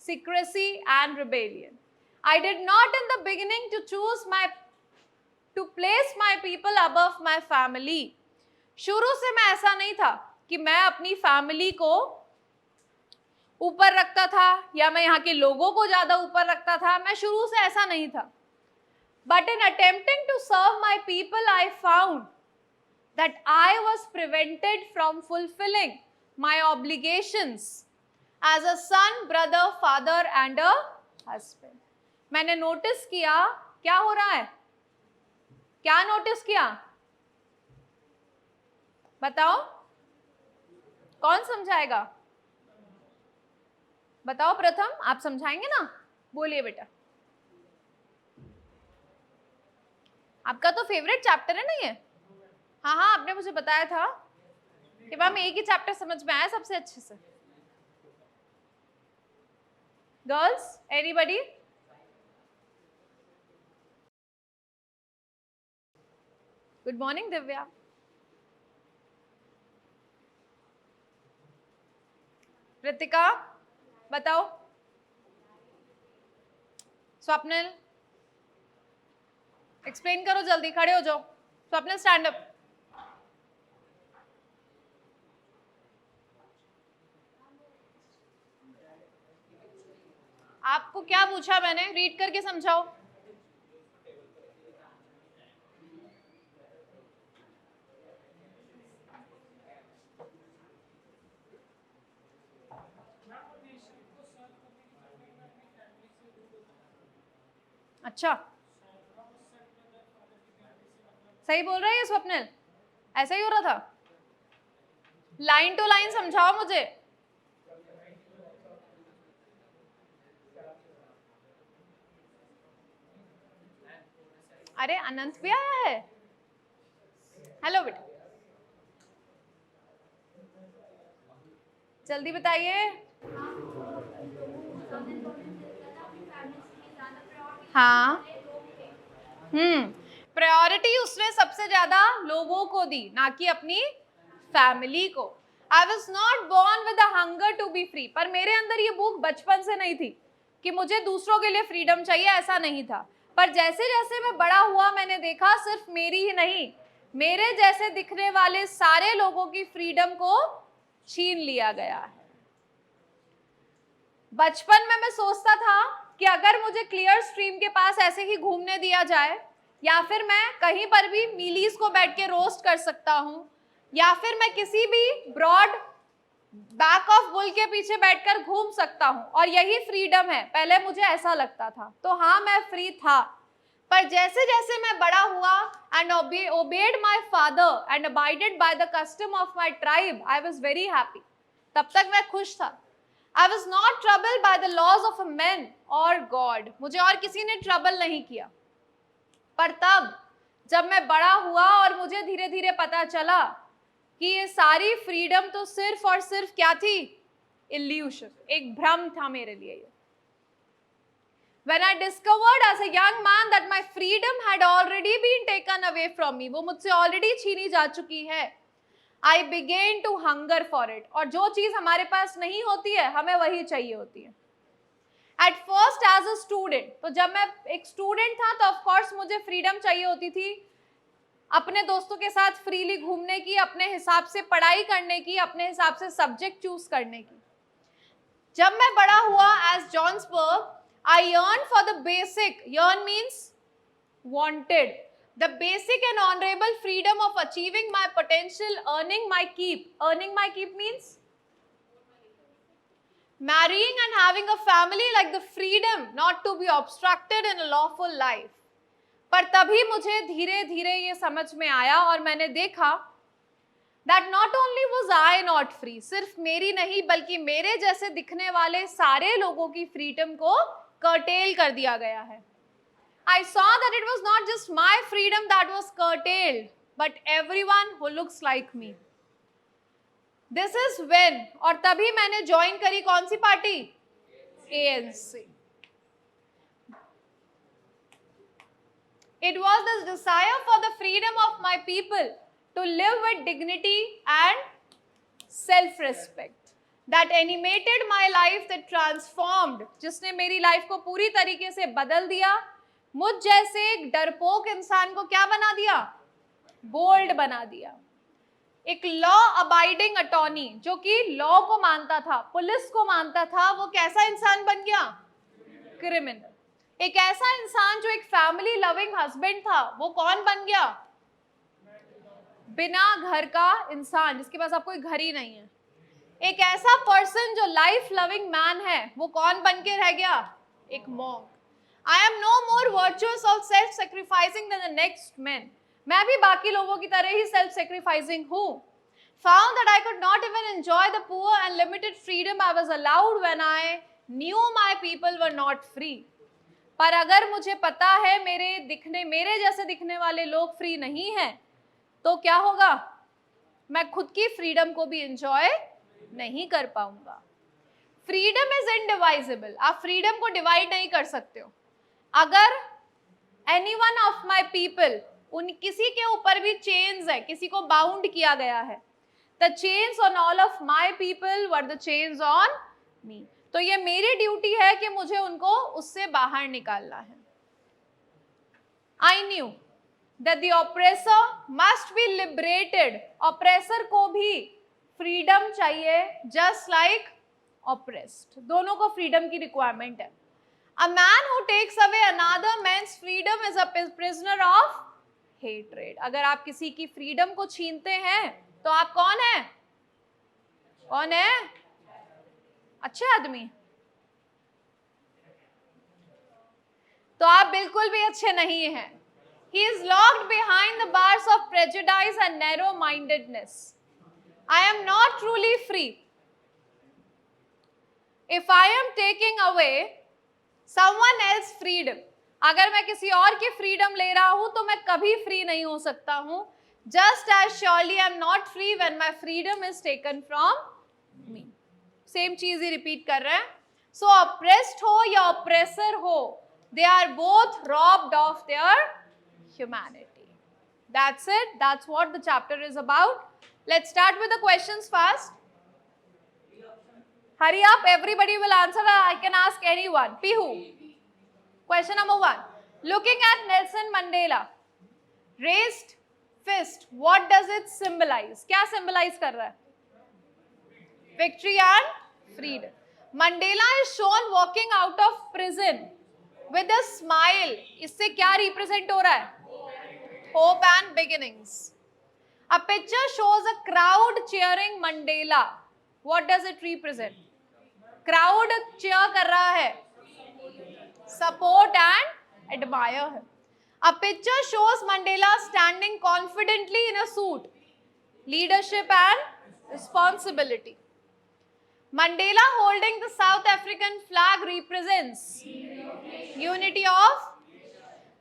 secrecy and rebellion. I did not in the beginning to place my people above my family. शुरू से मैं ऐसा नहीं था कि मैं अपनी family को ऊपर रखता था या मैं यहाँ के लोगों को ज्यादा ऊपर रखता था. मैं शुरू से ऐसा नहीं था. But in attempting to serve my people, I found that I was prevented from fulfilling my obligations as a son, brother, father and a husband. मैंने नोटिस किया क्या हो रहा है. क्या नोटिस किया? बताओ, कौन समझाएगा? बताओ प्रथम, आप समझाएंगे ना? बोलिए बेटा. आपका तो फेवरेट चैप्टर है ना ये? हाँ हाँ, आपने मुझे बताया था कि मैम एक ही चैप्टर समझ में आया सबसे अच्छे से. Girls, anybody? Good morning Divya. Ritika बताओ. स्वप्निल एक्सप्लेन करो, जल्दी खड़े हो जाओ. Swapnil stand up. आपको क्या पूछा मैंने? रीड करके समझाओ. अच्छा, सही बोल रहा है ये स्वप्निल? ऐसा ही हो रहा था? लाइन टू लाइन समझाओ मुझे. अरे अनंत भी आया है. हेलो बेटा, जल्दी बताइए. हाँ. प्रायोरिटी उसने सबसे ज्यादा लोगों को दी, ना कि अपनी फैमिली को. I was not born with hunger to be free. पर मेरे अंदर ये भूख बचपन से नहीं थी कि मुझे दूसरों के लिए फ्रीडम चाहिए, ऐसा नहीं था. पर जैसे जैसे मैं बड़ा हुआ मैंने देखा सिर्फ मेरी ही नहीं, मेरे जैसे दिखने वाले सारे लोगों की फ्रीडम को छीन लिया गया है. बचपन में मैं सोचता था कि अगर मुझे क्लियर स्ट्रीम के पास ऐसे ही घूमने दिया जाए, या फिर मैं कहीं पर भी मीलीज को बैठ के रोस्ट कर सकता हूं, या फिर मैं किसी भी ब्रॉड बैक ऑफ बुल के पीछे बैठकर घूम सकता हूं और यही फ्रीडम है. पहले मुझे ऐसा लगता था. तो हाँ, मैं फ्री था. पर जैसे जैसे मैं बड़ा हुआ and obeyed my father and abided by the custom of my tribe, I was very happy. तब तक मैं खुश था. I was not troubled by the laws of a man or God. मुझे और किसी ने ट्रबल नहीं किया. पर तब जब मैं बड़ा हुआ और मुझे धीरे धीरे पता चला कि ये सारी फ्रीडम तो सिर्फ और सिर्फ क्या थी? इल्यूशन, एक भ्रम था मेरे लिए ये. When I discovered as a young man that my freedom had already been taken away from me, वो मुझसे ऑलरेडी छीनी जा चुकी है, I began to hunger for it. और जो चीज हमारे पास नहीं होती है हमें वही चाहिए होती है. At first as a student, तो जब मैं एक स्टूडेंट था तो ऑफ कोर्स मुझे फ्रीडम चाहिए होती थी अपने दोस्तों के साथ फ्रीली घूमने की, अपने हिसाब से पढ़ाई करने की, अपने हिसाब से सब्जेक्ट चूज करने की. जब मैं बड़ा हुआ as Johannesburg, I yearn for the basic. Yearn means wanted. The basic and honorable freedom of achieving my potential, earning my keep. Earning my keep means marrying and having a family, like the freedom not to be obstructed in a lawful life. पर तभी मुझे धीरे धीरे ये समझ में आया और मैंने देखा that not only was I not free, सिर्फ मेरी नहीं बल्कि मेरे जैसे दिखने वाले सारे लोगों की फ्रीडम को curtail कर दिया गया है. I saw that it was not just my freedom that was curtailed, but everyone who looks like me. This is when, और तभी मैंने ज्वाइन करी कौन सी party? ANC. It was the desire for the freedom of my people to live with dignity and self-respect that animated my life, that transformed, जिसने मेरी life को पूरी तरीके से बदल दिया. मुझ जैसे एक डरपोक इंसान को क्या बना दिया? बोल्ड बना दिया. एक लॉ अबाइडिंग अटॉर्नी जो कि लॉ को मानता था, पुलिस को मानता था, वो कैसा इंसान बन गया? क्रिमिनल. एक ऐसा इंसान जो एक फैमिली लविंग हस्बैंड था, वो कौन बन गया? बिना घर का इंसान, जिसके पास अब कोई घर ही नहीं है. एक ऐसा पर्सन जो लाइफ लविंग मैन है, वो कौन बन के रह गया? एक monk. I am no more virtuous or self-sacrificing than the next man. मैं भी बाकी लोगों की तरह ही self-sacrificing हूँ. Found that I could not even enjoy the poor and limited freedom I was allowed when I knew my people were not free. पर अगर मुझे पता है मेरे जैसे दिखने वाले लोग फ्री नहीं हैं, तो क्या होगा? मैं खुद की फ्रीडम को भी एंजॉय नहीं कर पाऊंगा। Freedom is indivisible. आप फ्रीडम को डिवाइड नहीं कर सकते हो। अगर any one of my people, किसी के ऊपर भी चेन्स है, किसी को बाउंड किया गया है, the chains on all of my people were the chains on me. तो ये मेरी ड्यूटी है कि मुझे उनको उससे बाहर निकालना है। I knew that the oppressor must be liberated. Oppressor को भी फ्रीडम चाहिए, just like oppressed. दोनों को फ्रीडम की रिक्वायरमेंट है। A man who takes away another man's freedom is a prisoner of hatred. अगर आप किसी की फ्रीडम को छीनते हैं तो आप कौन है? कौन है? अच्छे आदमी? तो आप बिल्कुल भी अच्छे नहीं हैं। He is locked behind the bars of prejudice and narrow-mindedness. I am not truly free. If I am taking away someone else's freedom, अगर मैं किसी और की फ्रीडम ले रहा हूं तो मैं कभी फ्री नहीं हो सकता हूं। Just as surely I am not free when my freedom is taken from me. Same चीज ही रिपीट कर रहे हैं। So oppressed हो या oppressor हो, they are both robbed of their humanity. That's it. That's what the chapter is about. Let's start with the questions first. Hurry up. Everybody will answer. I can ask anyone. Pihu. Question number 1. Looking at Nelson Mandela. Raised fist. What does it symbolize? क्या symbolize कर रहा है? Victory and freedom. Mandela is shown walking out of prison with a smile. इससे क्या represent हो रहा है? Hope and beginnings. A picture shows a crowd cheering Mandela. What does it represent? Crowd cheer कर रहा है, support and admire है. A picture shows Mandela standing confidently in a suit, leadership and responsibility. Mandela holding the South African flag represents unity of.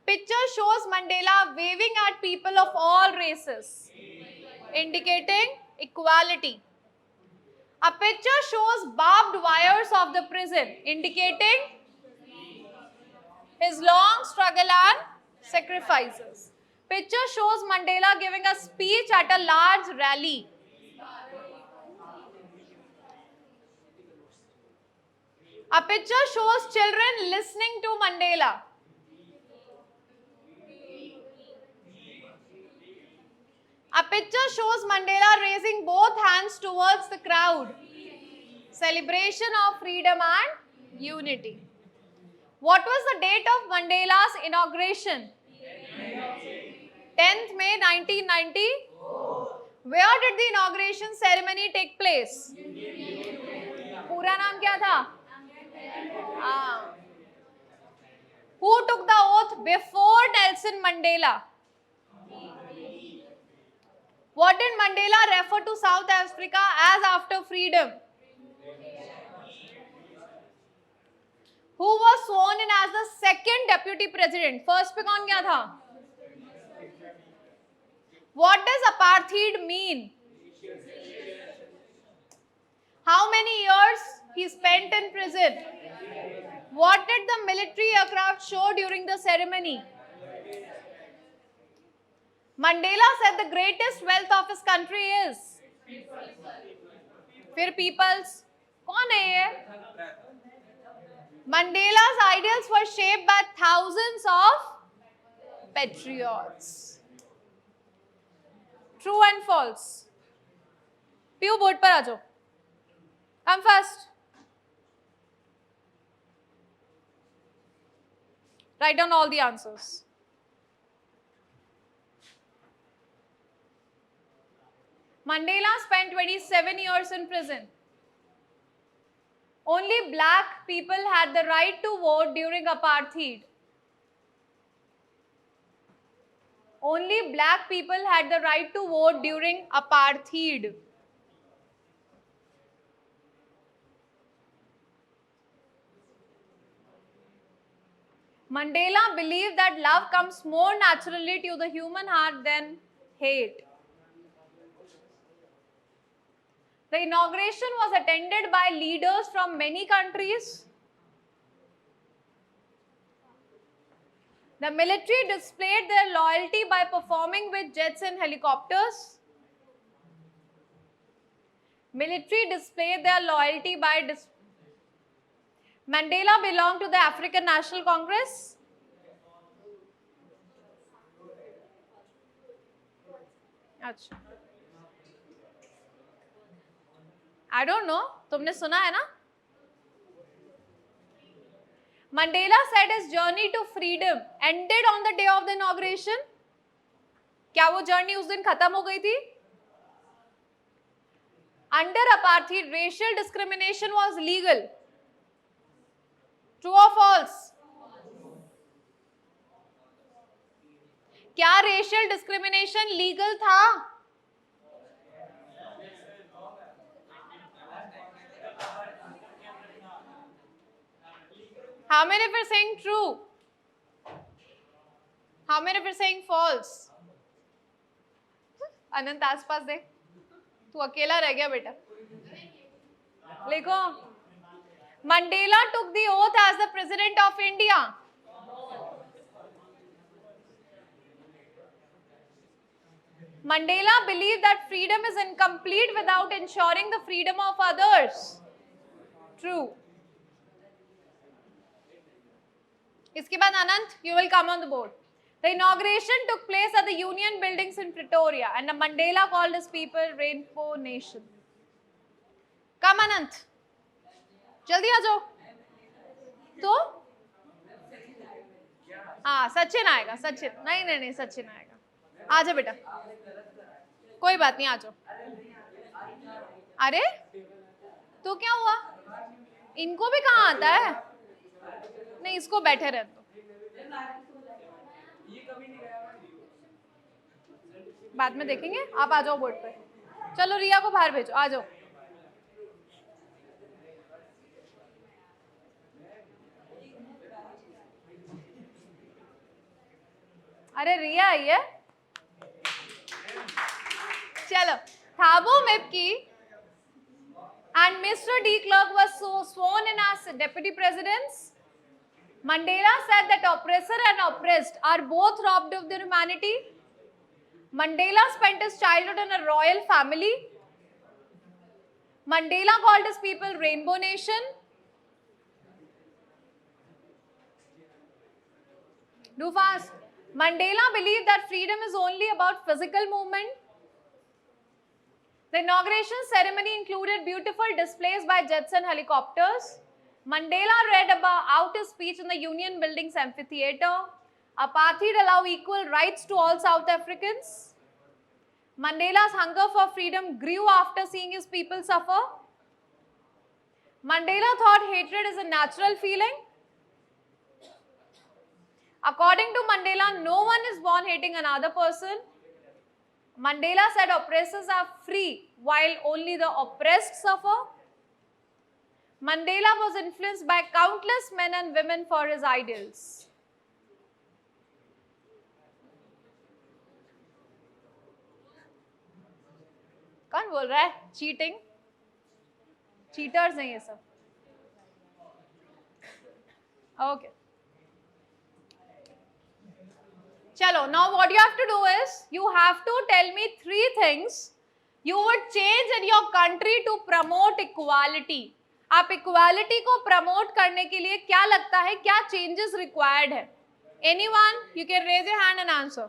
Picture shows Mandela waving at people of all races, indicating equality. A picture shows barbed wires of the prison, indicating his long struggle and sacrifices. Picture shows Mandela giving a speech at a large rally. A picture shows children listening to Mandela. A picture shows Mandela raising both hands towards the crowd. Celebration of freedom and unity. What was the date of Mandela's inauguration? 10th May 1990. Where did the inauguration ceremony take place? पूरा नाम क्या था? Who took the oath before Nelson Mandela? What did Mandela refer to South Africa as after freedom? Who was sworn in as the second deputy president? First पे कौन गया था? What does apartheid mean? How many years he spent in prison? What did the military aircraft show during the ceremony? Mandela said the greatest wealth of his country is. फिर peoples कौन है ये? Mandela's ideals were shaped by thousands of patriots. True and false. PU board पर आ जाओ. Come first. Write down all the answers. Mandela spent 27 years in prison. Only black people had the right to vote during apartheid. Only black people had the right to vote during apartheid. Mandela believed that love comes more naturally to the human heart than hate. The inauguration was attended by leaders from many countries. The military displayed their loyalty by performing with jets and helicopters. Military displayed their loyalty by Mandela belonged to the African National Congress. अच्छा, I don't know, तुमने सुना है ना? Mandela said his journey to freedom ended on the day of the inauguration. क्या वो journey उस दिन खत्म हो गई थी? Under apartheid, racial discrimination was legal. True or false? क्या racial discrimination legal था? How many of you are saying true? How many of you are saying false? अनंत आसपास देख, तू अकेला रह गया बेटा. लिखो, Mandela took the oath as the President of India. Mandela believed that freedom is incomplete without ensuring the freedom of others. True. इसके बाद अनंत, you will come on the board. The inauguration took place at the Union Buildings in Pretoria, and Mandela called his people Rainbow Nation. Come Anant, जल्दी आ जाओ. तो हाँ सचिन आएगा, सचिन नहीं सचिन आएगा. आ जा बेटा, कोई बात नहीं, आ जाओ. अरे तो क्या हुआ, इनको भी कहाँ आता है? नहीं, इसको बैठे रह दो, बाद में देखेंगे. आप आ जाओ बोर्ड पे. चलो रिया को बाहर भेजो, आ जाओ. अरे रिया आई है. चलो, Thabo Mbeki and Mr. de Klerk were sworn in as deputy presidents. Mandela said that oppressor and oppressed are both robbed of their humanity. Mandela spent his childhood in a royal family. Mandela called his people Rainbow Nation. Do fast. Mandela believed that freedom is only about physical movement. The inauguration ceremony included beautiful displays by jets and helicopters. Mandela read out his speech in the Union Buildings amphitheater. Apartheid allowed equal rights to all South Africans. Mandela's hunger for freedom grew after seeing his people suffer. Mandela thought hatred is a natural feeling. According to Mandela, no one is born hating another person. Mandela said oppressors are free while only the oppressed suffer. Mandela was influenced by countless men and women for his ideals. कौन बोल रहा है? Cheating, cheaters हैं ये सब. Okay, चलो. Now what you have to do is you have to tell me 3 things you would change in your country to promote equality. आप equality को प्रमोट करने के लिए क्या लगता है, क्या चेंजेस रिक्वायर्ड है? Anyone, you can raise your hand and answer.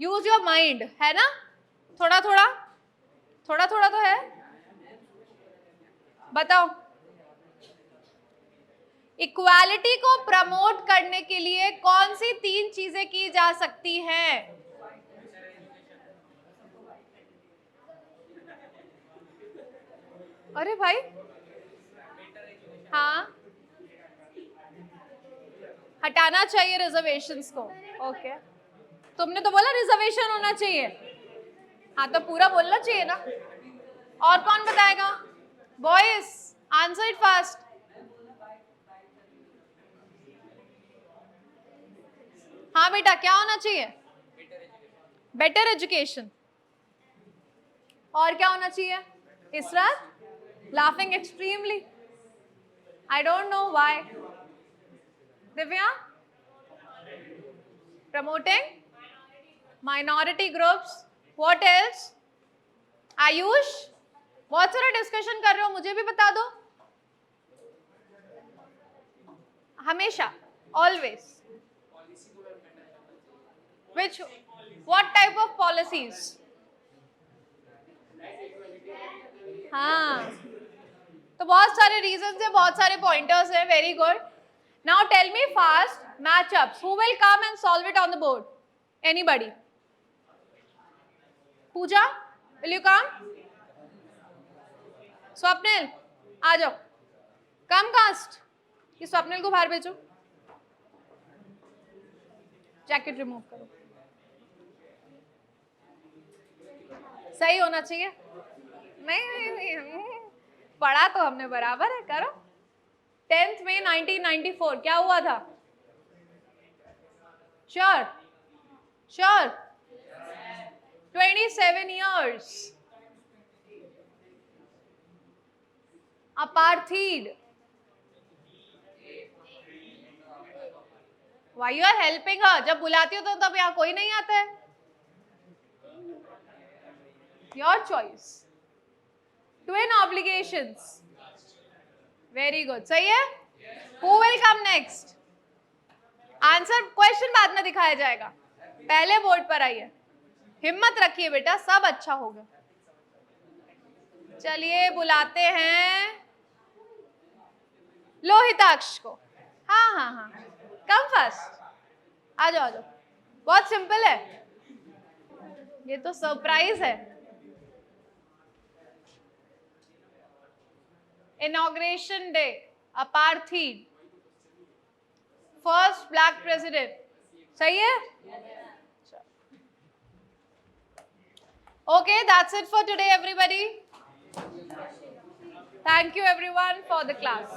Use your mind, है ना? थोड़ा थोड़ा तो है. बताओ, इक्वालिटी को प्रमोट करने के लिए कौन सी 3 चीजें की जा सकती हैं? अरे भाई, हाँ, हटाना चाहिए रिजर्वेशंस को. ओके, तुमने तो बोला रिजर्वेशन होना चाहिए. हाँ, तो पूरा बोलना चाहिए ना. और कौन बताएगा? Boys, answer it fast. हाँ बेटा, क्या होना चाहिए? Better education. और क्या होना चाहिए? Israt, laughing extremely. I don't know why. Divya, promoting minority groups. What else? Ayush, बहुत सारा डिस्कशन कर रहे हो, मुझे भी बता दो। हमेशा, always. Which, what type of policies? हाँ, तो बहुत सारे reasons है, बहुत सारे pointers है. Very good. Now tell me fast matchups. Who will come and solve it on the board? Anybody? Pooja, will you come? Swapnil, आ जाओ. Come cast. ये स्वप्निल को बाहर भेजो. जैकेट रिमूव करो. सही होना चाहिए. नहीं, पढ़ा तो हमने बराबर है. करो. 10th May 1994 क्या हुआ था? Sure? Sure? 27 years. Apartheid. Why you are helping her? जब बुलाती हो तो तब यहाँ कोई नहीं आता है. Your choice. Twin obligations. Very good. सही है? Who will come next? Answer question बाद में दिखाया जाएगा. पहले बोर्ड पर आइए. हिम्मत रखिए बेटा, सब अच्छा होगा. चलिए बुलाते हैं लोहिताक्ष को. हाँ हाँ हाँ, कम फर्स्ट. आ जाओ आ जाओ. बहुत सिंपल है, ये तो सरप्राइज है. Inauguration day, apartheid, first black president. सही है? Okay, that's it for today, everybody. Thank you everyone for the class.